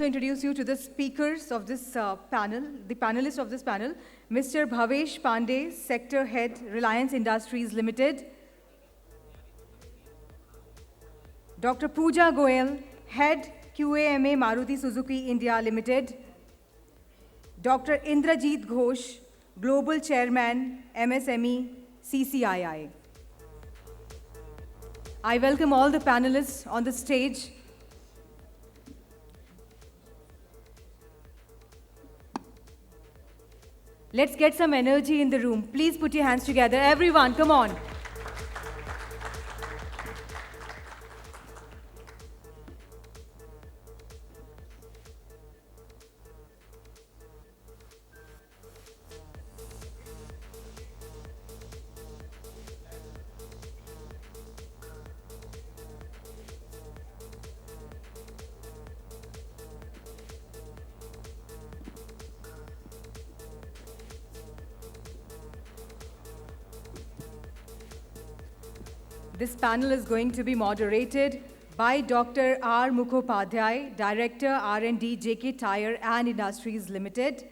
To introduce you to the speakers of this panel, the panelists of this panel, Mr. Bhavesh Pandey, Sector Head, Reliance Industries Limited, Dr. Pooja Goel, Head, QAMA Maruti Suzuki India Limited, Dr. Indrajit Ghosh, Global Chairman, MSME, CCII. I welcome all the panelists on the stage. Let's get some energy in the room. Please put your hands together. Everyone, come on. This panel is going to be moderated by Dr. R. Mukhopadhyay, Director R&D, JK Tyre and Industries Limited.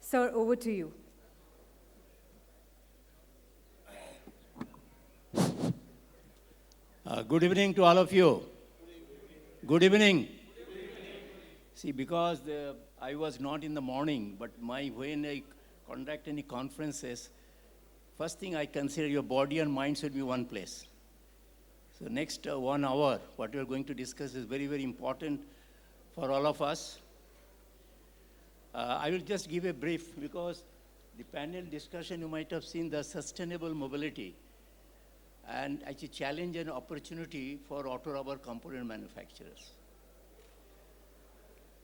Sir, over to you. Good evening to all of you. Good evening. See, because I was not in the morning, but when I conduct any conferences, first thing I consider your body and mind should be one place. So next 1 hour, what we are going to discuss is very, very important for all of us. I will just give a brief because the panel discussion, you might have seen the sustainable mobility and actually challenge and opportunity for auto rubber component manufacturers.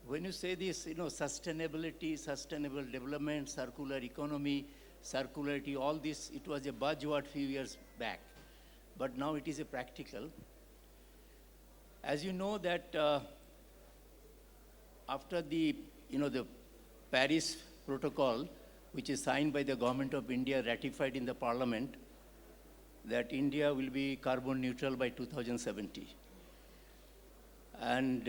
When you say this, sustainability, sustainable development, circular economy, circularity, all this, it was a buzzword few years back, but now it is a practical. As you know that after the Paris Protocol, which is signed by the Government of India, ratified in the Parliament, that India will be carbon neutral by 2070. And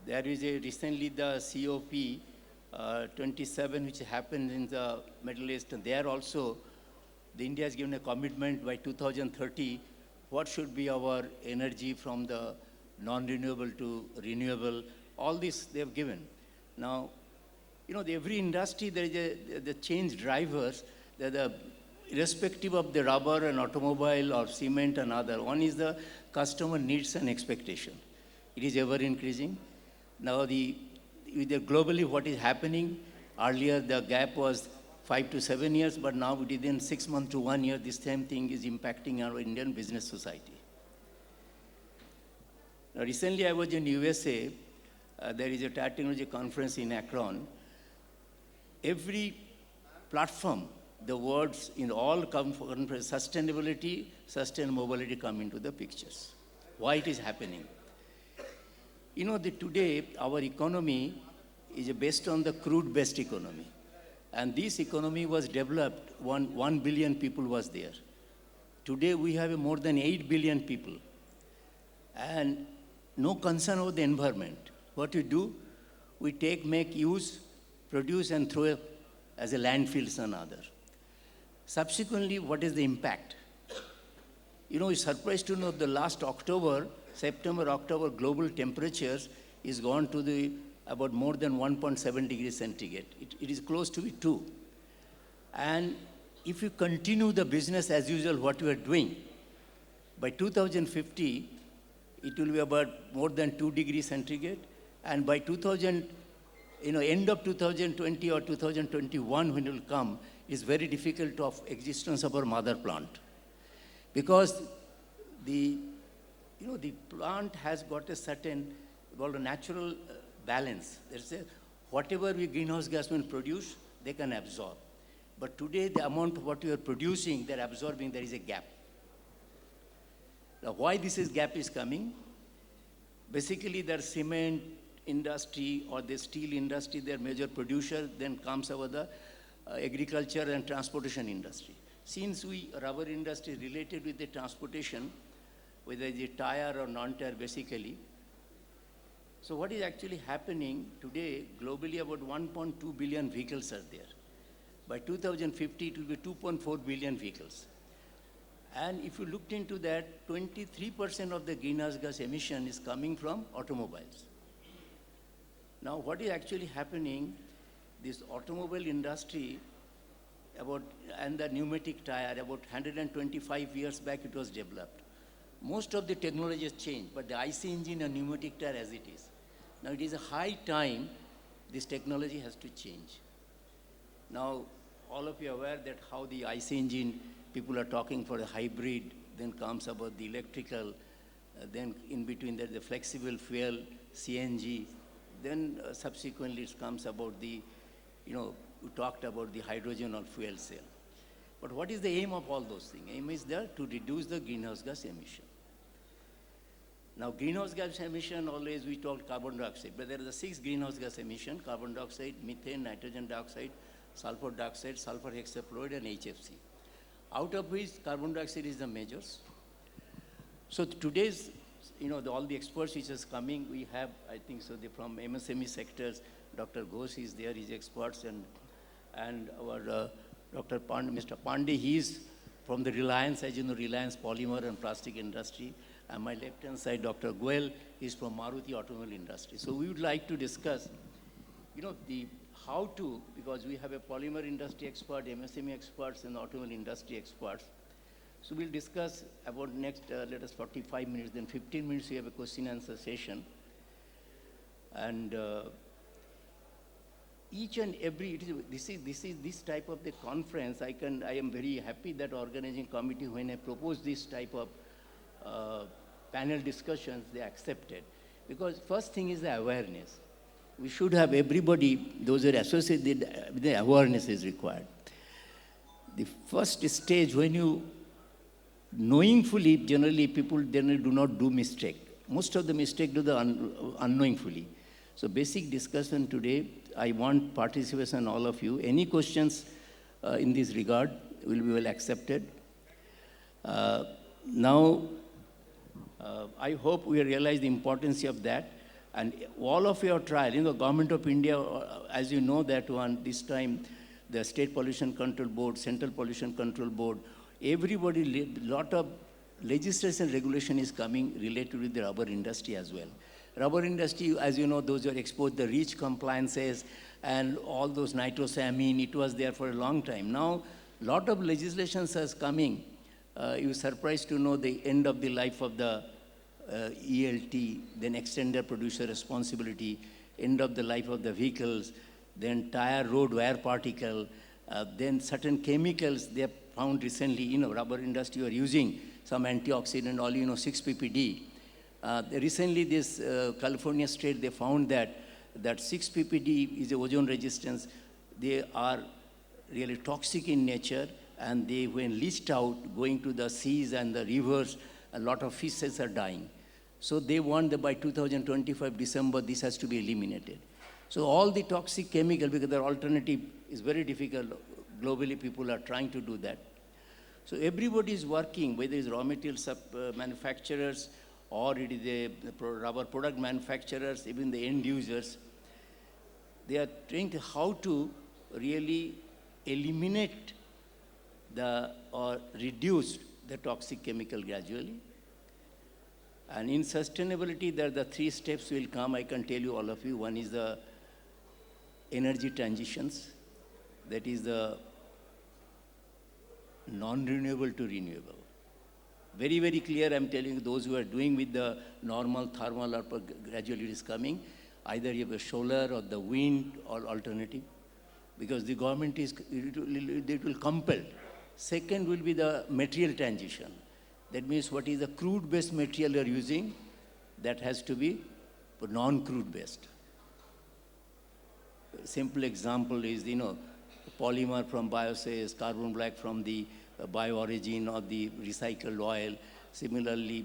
there is recently the COP 27, which happened in the Middle East, and there also, India has given a commitment by 2030, what should be our energy from the non-renewable to renewable, all this they have given. Now, every industry, there is the change drivers, irrespective of the rubber and automobile or cement and other. One is the customer needs and expectation. It is ever increasing. Now, globally, what is happening, earlier the gap was 5 to 7 years, but now within 6 months to 1 year, this same thing is impacting our Indian business society. Now, recently I was in USA, there is a tire technology conference in Akron. Every platform, the words in all conferences, sustainability, sustainable mobility come into the pictures. Why it is happening? Today, our economy is based on the crude-based economy. And this economy was developed, 1 billion people was there. Today, we have more than 8 billion people. And no concern over the environment. What we do, we make use, produce, and throw as a landfills and other. Subsequently, what is the impact? You're surprised to know the last September, October, global temperatures is gone to about more than 1.7 degrees centigrade. It is close to 2. And if you continue the business as usual, what you are doing, by 2050, it will be about more than 2 degrees centigrade. And by end of 2020 or 2021, when it will come, is very difficult of existence of our mother plant. Because the plant has got a certain, natural balance. There's whatever we greenhouse gas will produce, they can absorb. But today, the amount of what you are producing, they're absorbing, there is a gap. Now, why this gap is coming? Basically, their cement industry or the steel industry, their major producer, then comes over the agriculture and transportation industry. Since rubber industry is related with the transportation, whether it's a tire or non-tire basically, So what is actually happening today, globally about 1.2 billion vehicles are there. By 2050, it will be 2.4 billion vehicles. And if you looked into that, 23% of the greenhouse gas emission is coming from automobiles. Now, what is actually happening, this automobile industry, and the pneumatic tire, about 125 years back it was developed. Most of the technology has changed, but the IC engine and pneumatic tire as it is. Now, it is a high time this technology has to change. Now, all of you are aware that how the IC engine, people are talking for a hybrid, then comes about the electrical, then in between there's the flexible fuel, CNG, then subsequently it comes about the, we talked about the hydrogen or fuel cell. But what is the aim of all those things? Aim is there to reduce the greenhouse gas emission. Now, greenhouse gas emission, always we talk carbon dioxide, but there are the 6 greenhouse gas emission: carbon dioxide, methane, nitrogen dioxide, sulfur dioxide, sulfur hexafluoride, and HFC. Out of which carbon dioxide is the majors. So today's, all the experts which is coming, we have, I think so, from MSME sectors, Dr. Ghosh is there, he's experts, and our Mr. Pandey, he's from the Reliance, as you know, Reliance Polymer and Plastic Industry. And my left-hand side, Dr. Goel, is from Maruti Automobile Industry. So we would like to discuss, because we have a polymer industry expert, MSME experts, and automobile industry experts. So we'll discuss about next, let us 45 minutes, then 15 minutes we have a question answer session. And each and every, this type of the conference, I am very happy that organizing committee, when I proposed this type of panel discussions, they accepted. Because first thing is the awareness. We should have everybody, those who are associated with the awareness is required. The first stage, when you knowingly, generally people generally do not do mistake. Most of the mistake do the unknowingly. So basic discussion today, I want participation all of you. Any questions in this regard will be well accepted. Now, I hope we realize the importance of that. And all of your trial, Government of India, as you know that one, this time, the State Pollution Control Board, Central Pollution Control Board, everybody, lot of legislation regulation is coming related with the rubber industry as well. Rubber industry, as you know, those who are exposed the REACH compliances and all those nitrosamine, it was there for a long time. Now, lot of legislations is coming. You're surprised to know the end of the life of the ELT, then extended producer responsibility, end of the life of the vehicles, then tire road wear particle, then certain chemicals they have found recently, rubber industry are using some antioxidant, all 6-ppd. Recently this California state, they found that 6-ppd is a ozone resistance. They are really toxic in nature, and they, when leached out, going to the seas and the rivers, a lot of fishes are dying. So they want that by 2025 December, this has to be eliminated. So all the toxic chemical, because their alternative is very difficult, globally people are trying to do that. So everybody is working, whether it's raw material manufacturers or it is the rubber product manufacturers, even the end users. They are trying to how to really eliminate or reduce the toxic chemical gradually. And in sustainability, there are the 3 steps will come, I can tell you all of you. One is the energy transitions, that is the non-renewable to renewable. Very, very clear, I'm telling you, those who are doing with the normal thermal or gradually it is coming, either you have a solar or the wind or alternative, because the government it will compel. Second will be the material transition. That means what is the crude-based material you're using, that has to be non-crude-based. Simple example is, polymer from biocess, carbon black from the bio-origin or the recycled oil, similarly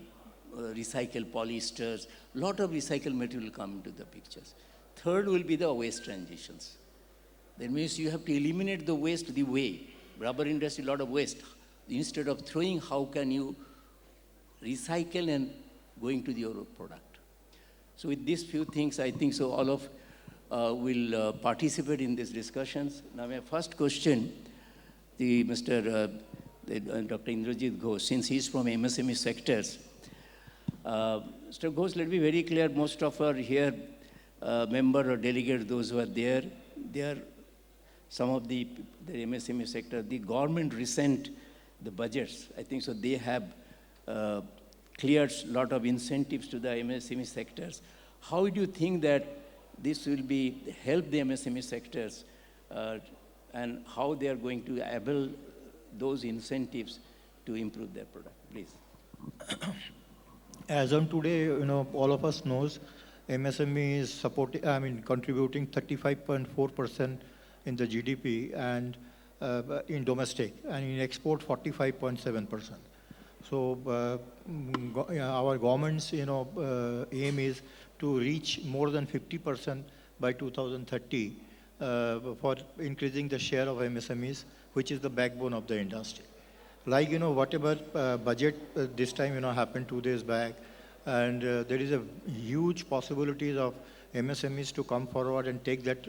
recycled polyesters, lot of recycled material will come into the pictures. Third will be the waste transitions. That means you have to eliminate the waste the way. Rubber industry, a lot of waste. Instead of throwing, how can you recycle and going to your product? So with these few things, I think so all of will participate in these discussions. Now my first question, Dr. Indrajit Ghosh, since he's from MSME sectors, Mr. Ghosh, let me be very clear, most of our here member or delegate, those who are there, they are some of the MSME sector. The government recent the budgets, I think so they have cleared a lot of incentives to the MSME sectors. How do you think that this will help the MSME sectors and how they are going to avail those incentives to improve their product, please? As on today, all of us knows MSME is contributing 35.4% in the GDP and in domestic, and in export 45.7%. So our government's aim is to reach more than 50% by 2030 for increasing the share of MSMEs, which is the backbone of the industry. Like whatever budget this time happened 2 days back, and there is a huge possibilities of MSMEs to come forward and take that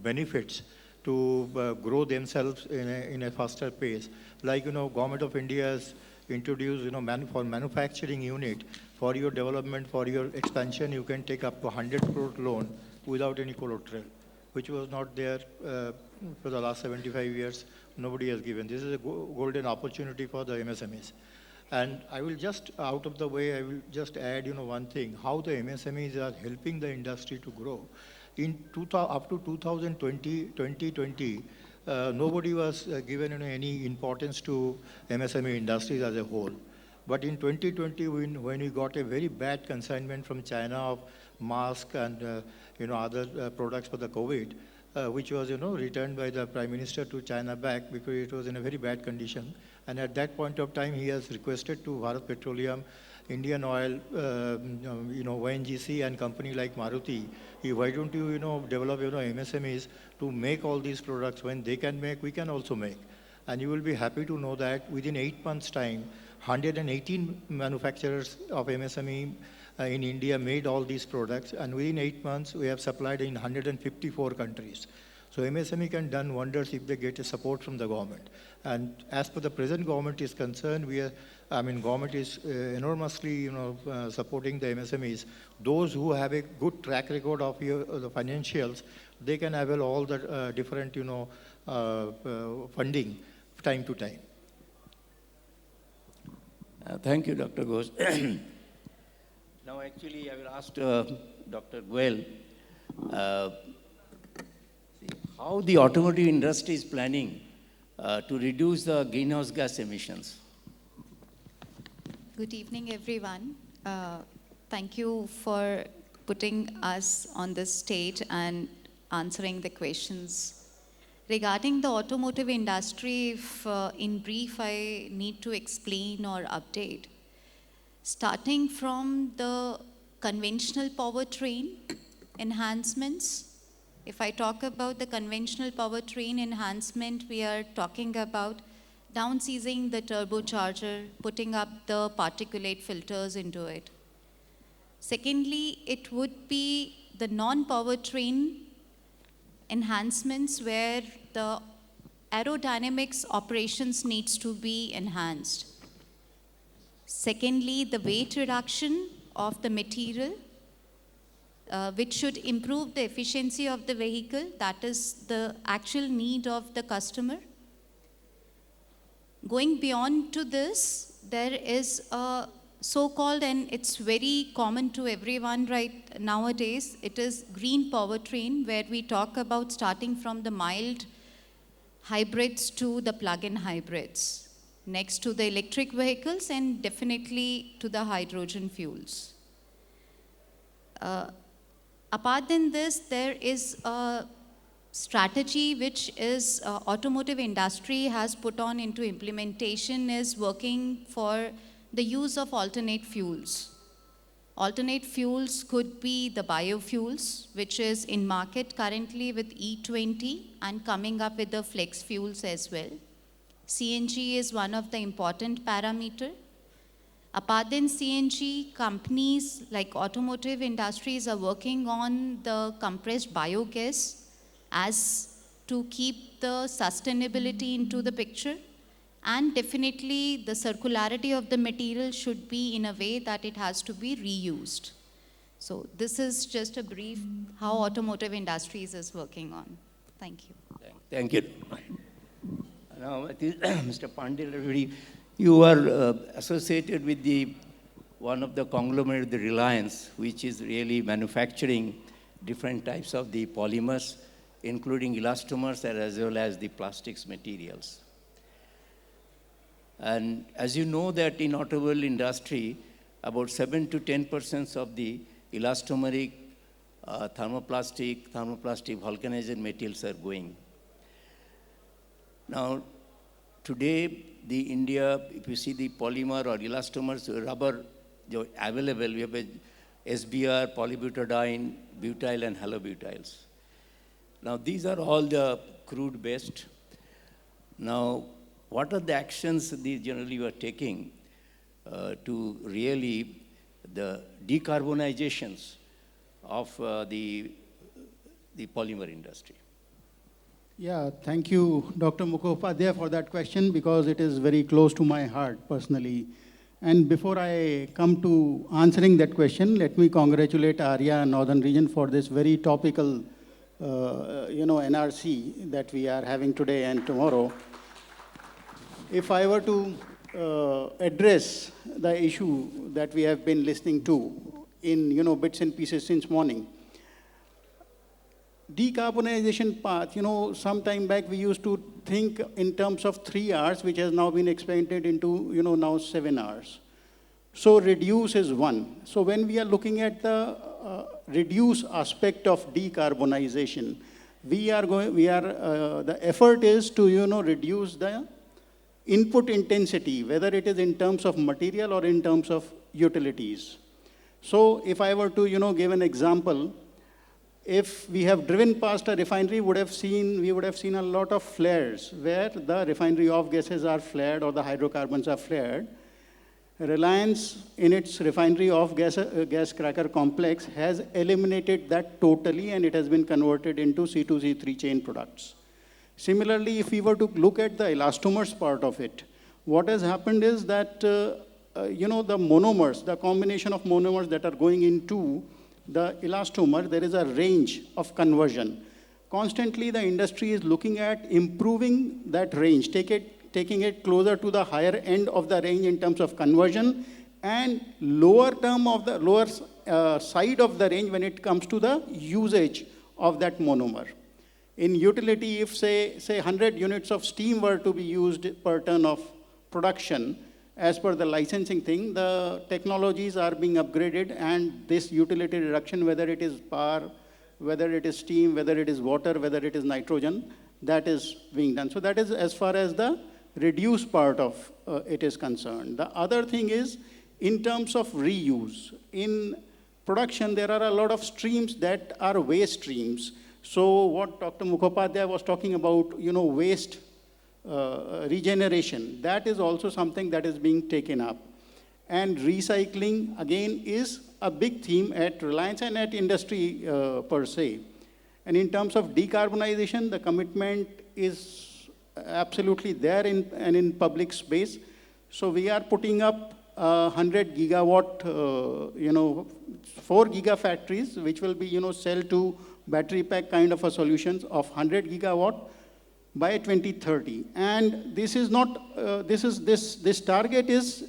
benefits to grow themselves in a faster pace. Like Government of India has introduced for manufacturing unit, for your development, for your expansion, you can take up to 100 crore loan without any collateral, which was not there for the last 75 years. Nobody has given. This is a golden opportunity for the MSMEs. And I will just, out of the way, I will just add, one thing, how the MSMEs are helping the industry to grow. Up to 2020, nobody was given any importance to MSME industries as a whole. But in 2020, when we got a very bad consignment from China of masks and other products for the COVID, which was returned by the Prime Minister to China back because it was in a very bad condition. And at that point of time, he has requested to Bharat Petroleum, Indian Oil, ONGC and company like Maruti, why don't you develop MSMEs to make all these products. When they can make, we can also make. And you will be happy to know that within 8 months' time, 118 manufacturers of MSME in India made all these products, and within 8 months, we have supplied in 154 countries. So MSME can done wonders if they get a support from the government. And as per the present government is concerned, government is enormously, supporting the MSMEs. Those who have a good track record of the financials, they can avail all the different, funding time to time. Thank you, Dr. Ghosh. Now, actually, I will ask Dr. Goel how the automotive industry is planning to reduce the greenhouse gas emissions. Good evening, everyone. Thank you for putting us on this stage and answering the questions. Regarding the automotive industry, if in brief I need to explain or update, starting from the conventional powertrain enhancements. If I talk about the conventional powertrain enhancement, we are talking about down-seizing the turbocharger, putting up the particulate filters into it. Secondly, it would be the non-powertrain enhancements where the aerodynamics operations needs to be enhanced. Secondly, the weight reduction of the material, which should improve the efficiency of the vehicle. That is the actual need of the customer. Going beyond to this, there is a so-called, and it's very common to everyone right nowadays, it is green powertrain, where we talk about starting from the mild hybrids to the plug-in hybrids, next to the electric vehicles, and definitely to the hydrogen fuels. Apart than this, there is a strategy which is automotive industry has put on into implementation, is working for the use of alternate fuels. Alternate fuels could be the biofuels, which is in market currently with E20 and coming up with the flex fuels as well. CNG is one of the important parameter. Apart than CNG, companies like automotive industries are working on the compressed biogas as to keep the sustainability into the picture. And definitely the circularity of the material should be in a way that it has to be reused. So this is just a brief how automotive industries is working on. Thank you. Thank you. Now, I think, Mr. Pandey, you are associated with one of the conglomerate, the Reliance, which is really manufacturing different types of the polymers, including elastomers as well as the plastics materials. And as you know that in automobile industry, about 7 to 10% of the elastomeric, thermoplastic vulcanizing materials are going. Now, today, the India, if you see the polymer or elastomers, rubber available, we have a SBR, polybutadiene, butyl, and halobutyls. Now, these are all the crude-based. Now, what are the actions these generally you are taking to really the decarbonizations of the polymer industry? Yeah, thank you, Dr. Mukhopadhyay, for that question, because it is very close to my heart personally. And before I come to answering that question, let me congratulate ARIA Northern Region for this very topical, NRC that we are having today and tomorrow. If I were to address the issue that we have been listening to in, bits and pieces since morning, decarbonization path, some time back we used to think in terms of 3 hours, which has now been expanded into, now 7 hours. So reduce is one. So when we are looking at the reduce aspect of decarbonization, the effort is to, reduce the input intensity, whether it is in terms of material or in terms of utilities. So if I were to, give an example, if we have driven past a refinery, we would have seen a lot of flares where the refinery off gases are flared or the hydrocarbons are flared. Reliance, in its refinery off gas cracker complex, has eliminated that totally, and it has been converted into C2, C3 chain products. Similarly, if we were to look at the elastomers part of it, what has happened is that, the monomers, the combination of monomers that are going into the elastomer, there is a range of conversion. Constantly, the industry is looking at improving that range, taking it closer to the higher end of the range in terms of conversion, and lower side of the range when it comes to the usage of that monomer. In utility, if say 100 units of steam were to be used per ton of production, as per the licensing thing, the technologies are being upgraded, and this utility reduction, whether it is power, whether it is steam, whether it is water, whether it is nitrogen, that is being done. So that is as far as the reduce part of it is concerned. The other thing is, in terms of reuse, in production, there are a lot of streams that are waste streams. So what Dr. Mukhopadhyay was talking about, waste regeneration, that is also something that is being taken up. And recycling, again, is a big theme at Reliance and at industry per se. And in terms of decarbonization, the commitment is absolutely there in public space. So we are putting up 100 gigawatt, 4 gigafactories, which will be, cell to battery pack kind of a solutions of 100 gigawatt by 2030. And this is not, this target is,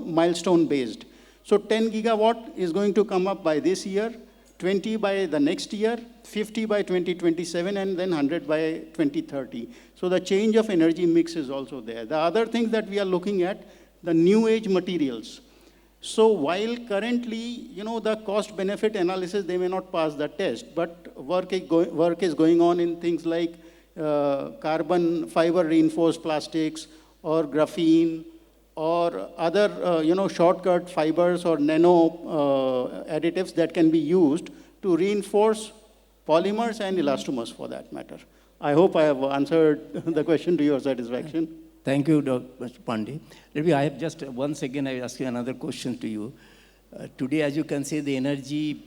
milestone based. So 10 gigawatt is going to come up by this year, 20 by the next year, 50 by 2027, and then 100 by 2030. So the change of energy mix is also there. The other things that we are looking at, the new age materials. So while currently, the cost benefit analysis, they may not pass the test, but work is going on in things like carbon fiber reinforced plastics or graphene or other, shortcut fibers or nano additives that can be used to reinforce polymers and elastomers for that matter. I hope I have answered the question to your satisfaction. Thank you, Dr. Pandey. I have just, once again, I ask you another question to you. Today, as you can see, the energy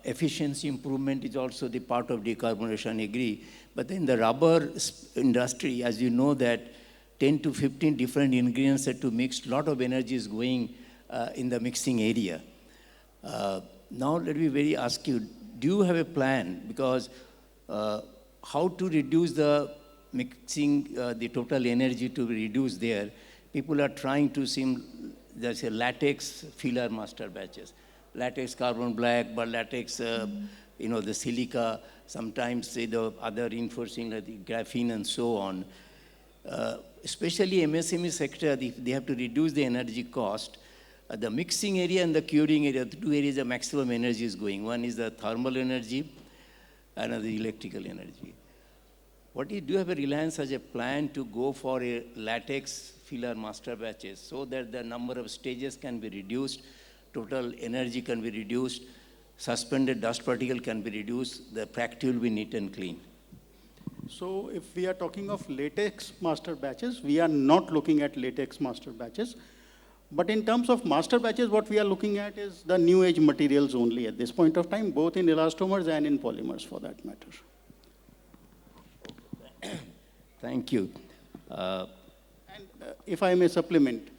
efficiency improvement is also the part of decarbonization, I agree. But in the rubber industry, as you know that 10 to 15 different ingredients that to mix, lot of energy is going in the mixing area. Now let me ask you, do you have a plan? Because how to reduce the mixing, the total energy to be reduced there? People are trying to there's a latex filler master batches. Latex carbon black, but latex, the silica, sometimes say the other reinforcing like the graphene and so on. Especially MSME sector, if they have to reduce the energy cost, the mixing area and the curing area, the two areas the maximum energy is going. One is the thermal energy, another electrical energy. Do you have a Reliance as a plan to go for a latex filler master batches so that the number of stages can be reduced, total energy can be reduced, suspended dust particle can be reduced, the practice will be neat and clean? So if we are talking of latex master batches, we are not looking at latex master batches. But in terms of master batches, what we are looking at is the new age materials only at this point of time, both in elastomers and in polymers for that matter. Thank you. If I may supplement,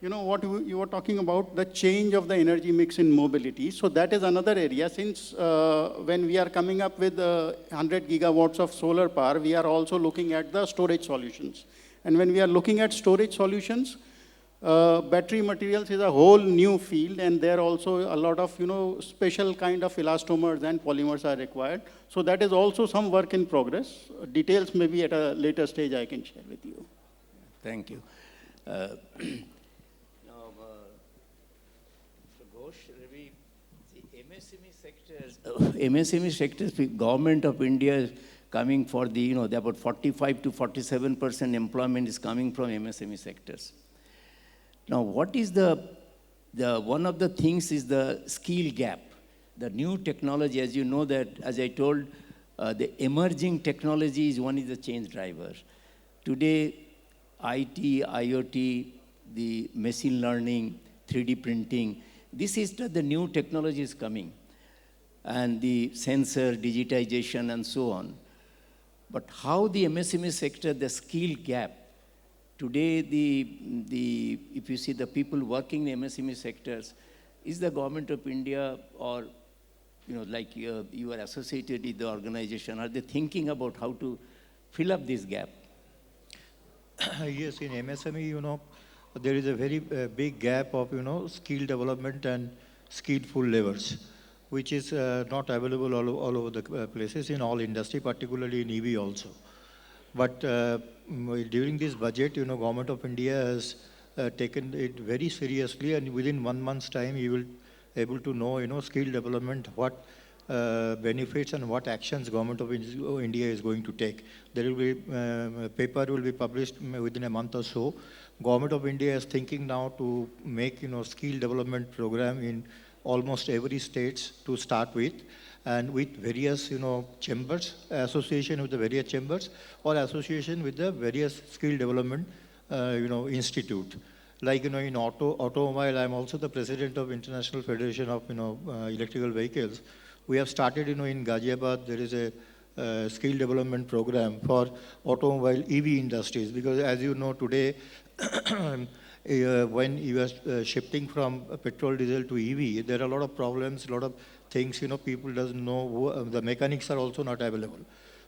what you were talking about, the change of the energy mix in mobility. So that is another area. Since when we are coming up with 100 gigawatts of solar power, we are also looking at the storage solutions. And when we are looking at storage solutions, battery materials is a whole new field, and there also a lot of special kind of elastomers and polymers are required. So that is also some work in progress. Details maybe at a later stage I can share with you. Thank you. Now, Mr. Ghosh, MSME sectors, the government of India is coming for the, about 45 to 47% employment is coming from MSME sectors. Now, what is one of the things is the skill gap. The new technology, as you know that, as I told, the emerging technology is the change driver. Today, IT, IoT, the machine learning, 3D printing, this is the new technology is coming. And the sensor, digitization, and so on. But how the MSME sector, the skill gap, today, if you see the people working in MSME sectors, is the government of India or, like you are associated with the organization, are they thinking about how to fill up this gap? Yes, in MSME, there is a very big gap of, skill development and skillful labors, which is not available all over the places in all industry, particularly in EV also. But during this budget, Government of India has taken it very seriously, and within 1 month's time, you will able to know, skill development, what benefits and what actions Government of India is going to take. There will be paper will be published within a month or so. Government of India is thinking now to make, skill development program in almost every state to start with, and with various, chambers, association with the various chambers, or association with the various skill development, institute. Like, in automobile, I'm also the president of International Federation of, Electrical Vehicles. We have started, in Ghaziabad, there is a skill development program for automobile EV industries, because as you know today, when you are shifting from petrol, diesel to EV, there are a lot of problems, a lot of things, people doesn't know, the mechanics are also not available.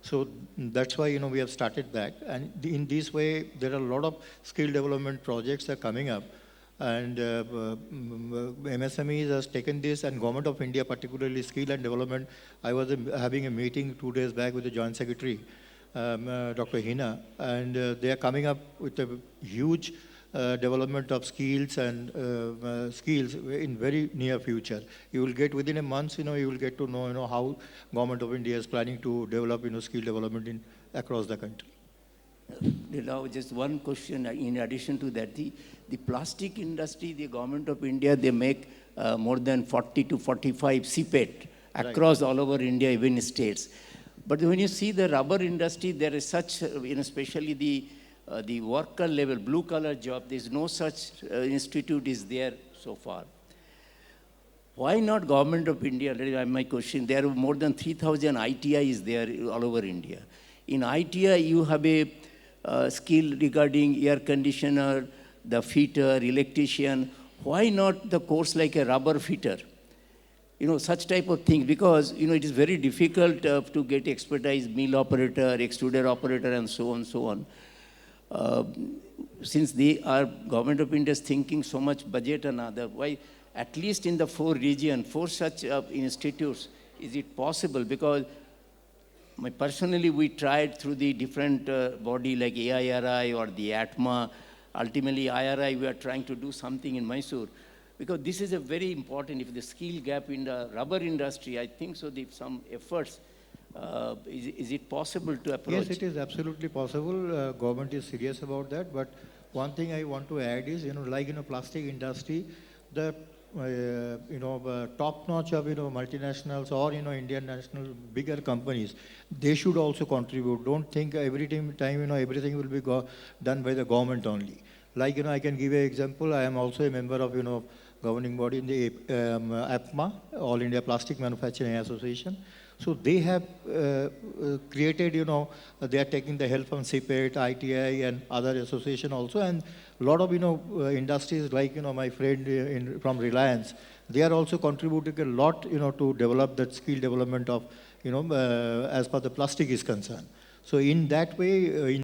So that's why, we have started that. And in this way, there are a lot of skill development projects that are coming up. And MSMEs has taken this, and Government of India, particularly skill and development. I was having a meeting 2 days back with the Joint Secretary, Dr. Hina, and they are coming up with a huge development of skills and skills in very near future. You will get within a month, you will get to know, how Government of India is planning to develop, skill development across the country. Now, just one question in addition to that. The plastic industry, the Government of India, they make more than 40 to 45 CPET across all over India, even states. But when you see the rubber industry, there is such, especially the the worker level, blue collar job, there's no such institute is there so far. Why not government of India? That is my question. There are more than 3,000 ITIs there all over India. In ITI, you have a skill regarding air conditioner, the fitter, electrician. Why not the course like a rubber fitter? You know, such type of things, because, you know, it is very difficult to get expertise, mill operator, extruder operator, and so on, so on. Since they are, government of India is thinking so much budget and other, why, at least in the 4 regions, 4 such institutes, is it possible? Because personally, we tried through the different body like AIRI or the ATMA. Ultimately, IRI, we are trying to do something in Mysore. Because this is a very important, if the skill gap in the rubber industry, I think so, if some efforts, is it possible to approach? Yes, it is absolutely possible. Government is serious about that. But one thing I want to add is, like plastic industry, the top notch of multinationals or Indian national bigger companies, they should also contribute. Don't think every time everything will be done by the government only. Like I can give you an example. I am also a member of governing body in the APMA, All India Plastic Manufacturing Association. So they have created, they are taking the help from CPET, ITI, and other association also, and a lot of industries like my friend from Reliance, they are also contributing a lot, to develop that skill development of, as far the plastic is concerned. So in that way,